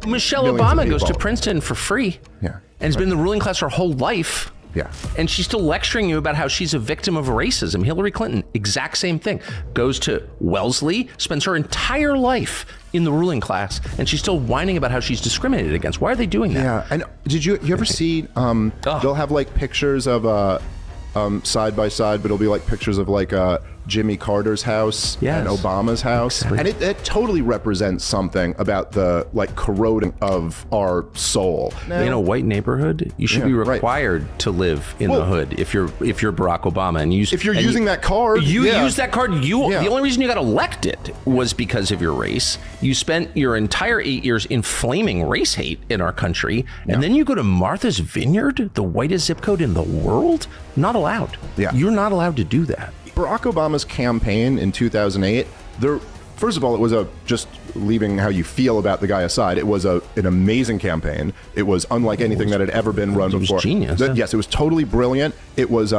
Michelle millions of Obama goes to people. Princeton for free. Yeah. And has been in the ruling class her whole life. Yeah. And she's still lecturing you about how she's a victim of racism. Hillary Clinton, exact same thing. Goes to Wellesley, spends her entire life in the ruling class, and she's still whining about how she's discriminated against. Why are they doing that? Yeah. And did you ever see, they'll have like pictures of side by side, but it'll be like pictures of like Jimmy Carter's house and Obama's house. Exactly. And it totally represents something about the like corroding of our soul. In a white neighborhood, you should be required to live in the hood if you're Barack Obama and use. If you're using that card, use that card. The only reason you got elected was because of your race. You spent your entire 8 years inflaming race hate in our country, and then you go to Martha's Vineyard, the whitest zip code in the world. Not allowed. Yeah, you're not allowed to do that. Barack Obama's campaign in 2008, first of all, it was just leaving how you feel about the guy aside, it was an amazing campaign. It was unlike anything that had ever been run before. It was genius. Yes, it was totally brilliant. It was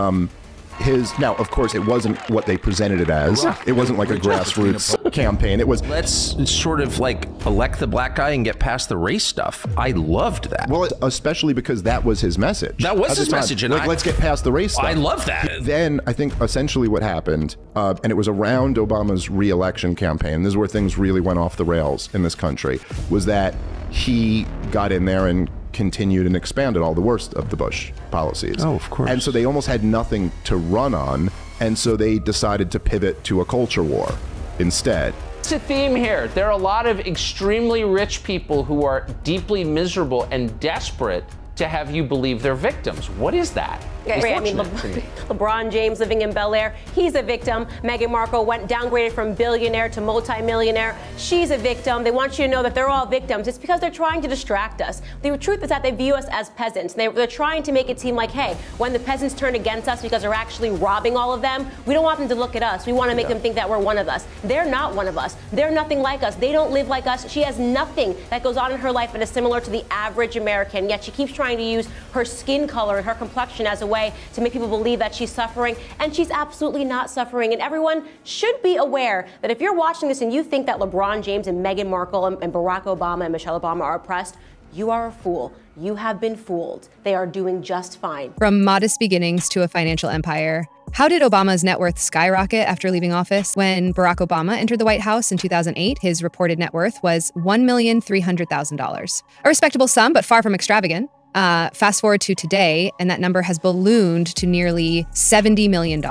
now, of course, it wasn't what they presented it as. It wasn't like a grassroots campaign. It was, let's sort of like elect the black guy and get past the race stuff. I loved that. Well, especially because that was his message. That was his message. And let's get past the race stuff. I love that. Then I think essentially what happened, and it was around Obama's re-election campaign, this is where things really went off the rails in this country, was that he got in there and continued and expanded all the worst of the Bush policies. Oh, of course. And so they almost had nothing to run on, and so they decided to pivot to a culture war instead. It's a theme here. There are a lot of extremely rich people who are deeply miserable and desperate to have you believe they're victims. What is that? I mean, LeBron James living in Bel Air, he's a victim. Meghan Markle went downgraded from billionaire to multimillionaire. She's a victim. They want you to know that they're all victims. It's because they're trying to distract us. The truth is that they view us as peasants. They're trying to make it seem like, hey, when the peasants turn against us because they're actually robbing all of them, we don't want them to look at us. We want to make them think that we're one of us. They're not one of us. They're nothing like us. They don't live like us. She has nothing that goes on in her life that is similar to the average American, yet she keeps trying to use her skin color and her complexion as a way to make people believe that she's suffering, and she's absolutely not suffering. And everyone should be aware that if you're watching this and you think that LeBron James and Meghan Markle and Barack Obama and Michelle Obama are oppressed, you are a fool. You have been fooled. They are doing just fine. From modest beginnings to a financial empire, how did Obama's net worth skyrocket after leaving office? When Barack Obama entered the White House in 2008, his reported net worth was $1,300,000. A respectable sum, but far from extravagant. Fast forward to today, and that number has ballooned to nearly $70 million.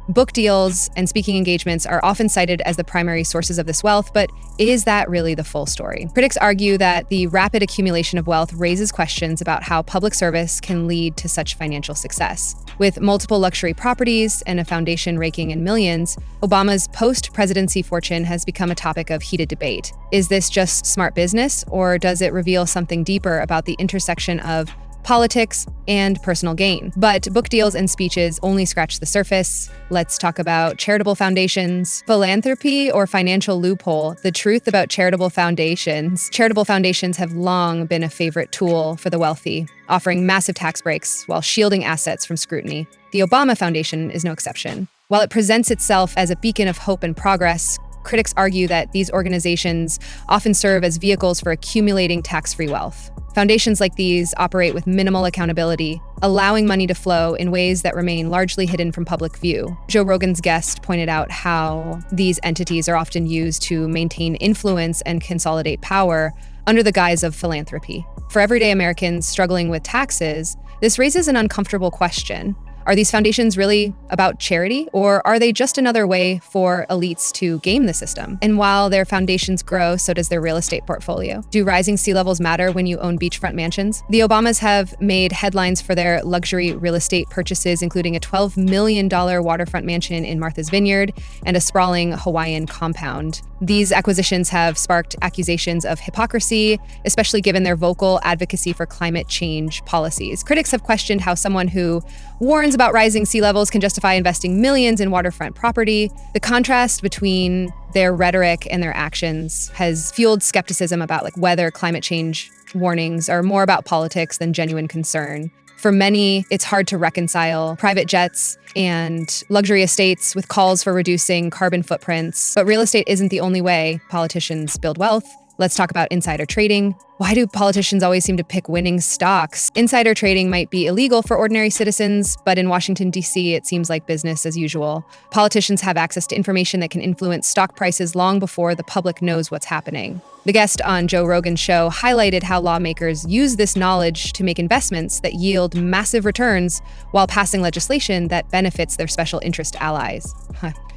Book deals and speaking engagements are often cited as the primary sources of this wealth, but is that really the full story? Critics argue that the rapid accumulation of wealth raises questions about how public service can lead to such financial success. With multiple luxury properties and a foundation raking in millions, Obama's post-presidency fortune has become a topic of heated debate. Is this just smart business, or does it reveal something deeper about the intersection of politics and personal gain? But book deals and speeches only scratch the surface. Let's talk about charitable foundations, philanthropy, or financial loophole. The truth about charitable foundations. Charitable foundations have long been a favorite tool for the wealthy, offering massive tax breaks while shielding assets from scrutiny. The Obama Foundation is no exception. While it presents itself as a beacon of hope and progress, critics argue that these organizations often serve as vehicles for accumulating tax-free wealth. Foundations like these operate with minimal accountability, allowing money to flow in ways that remain largely hidden from public view. Joe Rogan's guest pointed out how these entities are often used to maintain influence and consolidate power under the guise of philanthropy. For everyday Americans struggling with taxes, this raises an uncomfortable question. Are these foundations really about charity, or are they just another way for elites to game the system? And while their foundations grow, so does their real estate portfolio. Do rising sea levels matter when you own beachfront mansions? The Obamas have made headlines for their luxury real estate purchases, including a $12 million waterfront mansion in Martha's Vineyard and a sprawling Hawaiian compound. These acquisitions have sparked accusations of hypocrisy, especially given their vocal advocacy for climate change policies. Critics have questioned how someone who warns about rising sea levels can justify investing millions in waterfront property. The contrast between their rhetoric and their actions has fueled skepticism about whether climate change warnings are more about politics than genuine concern. For many, it's hard to reconcile private jets and luxury estates with calls for reducing carbon footprints. But real estate isn't the only way politicians build wealth. Let's talk about insider trading, Why do politicians always seem to pick winning stocks? Insider trading might be illegal for ordinary citizens, but in Washington, D.C., it seems like business as usual. Politicians have access to information that can influence stock prices long before the public knows what's happening. The guest on Joe Rogan's show highlighted how lawmakers use this knowledge to make investments that yield massive returns while passing legislation that benefits their special interest allies.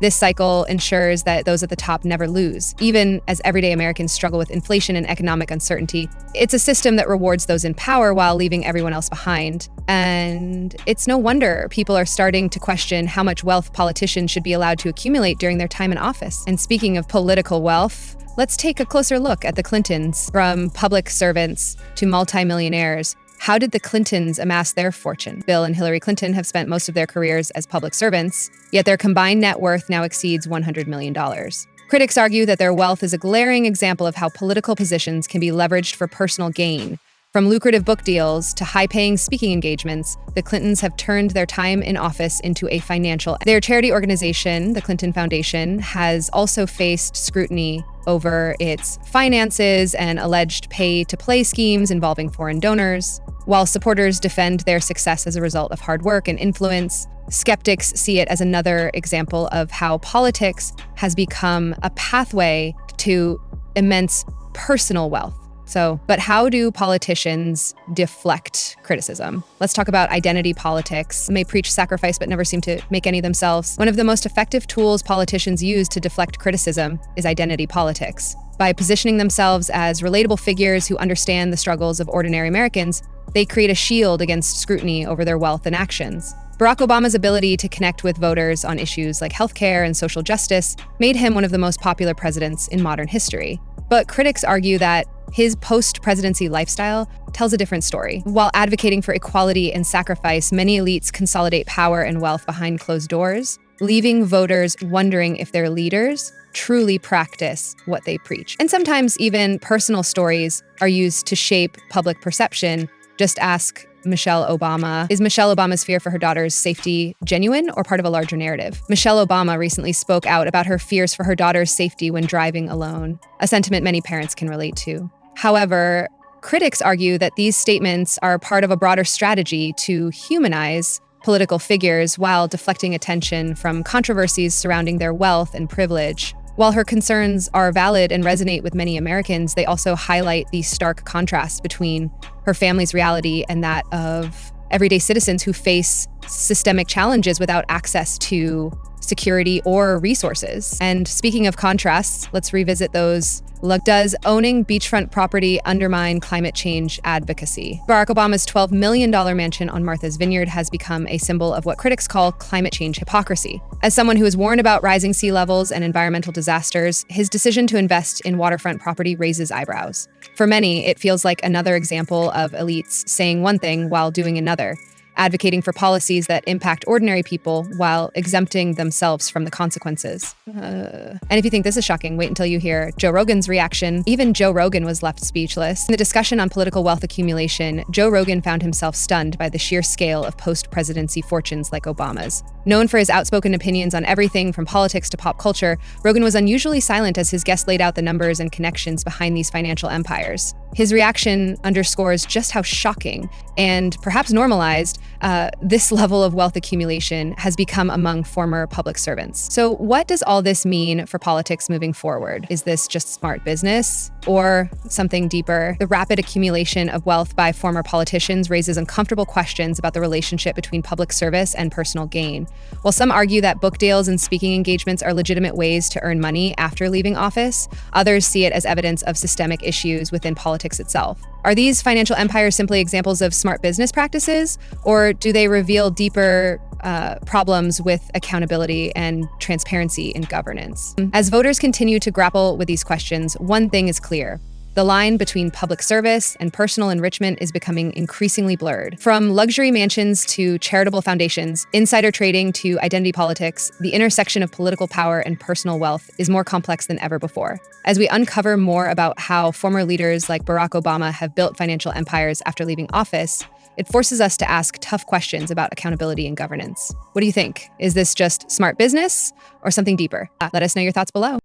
This cycle ensures that those at the top never lose. Even as everyday Americans struggle with inflation and economic uncertainty, it's a system that rewards those in power while leaving everyone else behind. And it's no wonder people are starting to question how much wealth politicians should be allowed to accumulate during their time in office. And speaking of political wealth, let's take a closer look at the Clintons. From public servants to multimillionaires, how did the Clintons amass their fortune? Bill and Hillary Clinton have spent most of their careers as public servants, yet their combined net worth now exceeds $100 million. Critics argue that their wealth is a glaring example of how political positions can be leveraged for personal gain. From lucrative book deals to high-paying speaking engagements, the Clintons have turned their time in office into a financial. Their charity organization, the Clinton Foundation, has also faced scrutiny over its finances and alleged pay-to-play schemes involving foreign donors. While supporters defend their success as a result of hard work and influence, skeptics see it as another example of how politics has become a pathway to immense personal wealth. But how do politicians deflect criticism? Let's talk about identity politics. They may preach sacrifice but never seem to make any themselves. One of the most effective tools politicians use to deflect criticism is identity politics. By positioning themselves as relatable figures who understand the struggles of ordinary Americans, they create a shield against scrutiny over their wealth and actions. Barack Obama's ability to connect with voters on issues like healthcare and social justice made him one of the most popular presidents in modern history. But critics argue that his post-presidency lifestyle tells a different story. While advocating for equality and sacrifice, many elites consolidate power and wealth behind closed doors, leaving voters wondering if their leaders truly practice what they preach. And sometimes even personal stories are used to shape public perception. Just ask Michelle Obama. Is Michelle Obama's fear for her daughter's safety genuine or part of a larger narrative? Michelle Obama recently spoke out about her fears for her daughter's safety when driving alone, a sentiment many parents can relate to. However, critics argue that these statements are part of a broader strategy to humanize political figures while deflecting attention from controversies surrounding their wealth and privilege. While her concerns are valid and resonate with many Americans, they also highlight the stark contrast between her family's reality and that of everyday citizens who face systemic challenges without access to security or resources. And speaking of contrasts, let's revisit those. Does owning beachfront property undermine climate change advocacy? Barack Obama's $12 million mansion on Martha's Vineyard has become a symbol of what critics call climate change hypocrisy. As someone who has warned about rising sea levels and environmental disasters, his decision to invest in waterfront property raises eyebrows. For many, it feels like another example of elites saying one thing while doing another, advocating for policies that impact ordinary people while exempting themselves from the consequences. And if you think this is shocking, wait until you hear Joe Rogan's reaction. Even Joe Rogan was left speechless. In the discussion on political wealth accumulation, Joe Rogan found himself stunned by the sheer scale of post-presidency fortunes like Obama's. Known for his outspoken opinions on everything from politics to pop culture, Rogan was unusually silent as his guest laid out the numbers and connections behind these financial empires. His reaction underscores just how shocking and perhaps normalized this level of wealth accumulation has become among former public servants. So what does all this mean for politics moving forward? Is this just smart business or something deeper? The rapid accumulation of wealth by former politicians raises uncomfortable questions about the relationship between public service and personal gain. While some argue that book deals and speaking engagements are legitimate ways to earn money after leaving office, others see it as evidence of systemic issues within politics itself. Are these financial empires simply examples of smart business practices, or do they reveal deeper problems with accountability and transparency in governance? As voters continue to grapple with these questions, one thing is clear. The line between public service and personal enrichment is becoming increasingly blurred. From luxury mansions to charitable foundations, insider trading to identity politics, the intersection of political power and personal wealth is more complex than ever before. As we uncover more about how former leaders like Barack Obama have built financial empires after leaving office, it forces us to ask tough questions about accountability and governance. What do you think? Is this just smart business or something deeper? Let us know your thoughts below.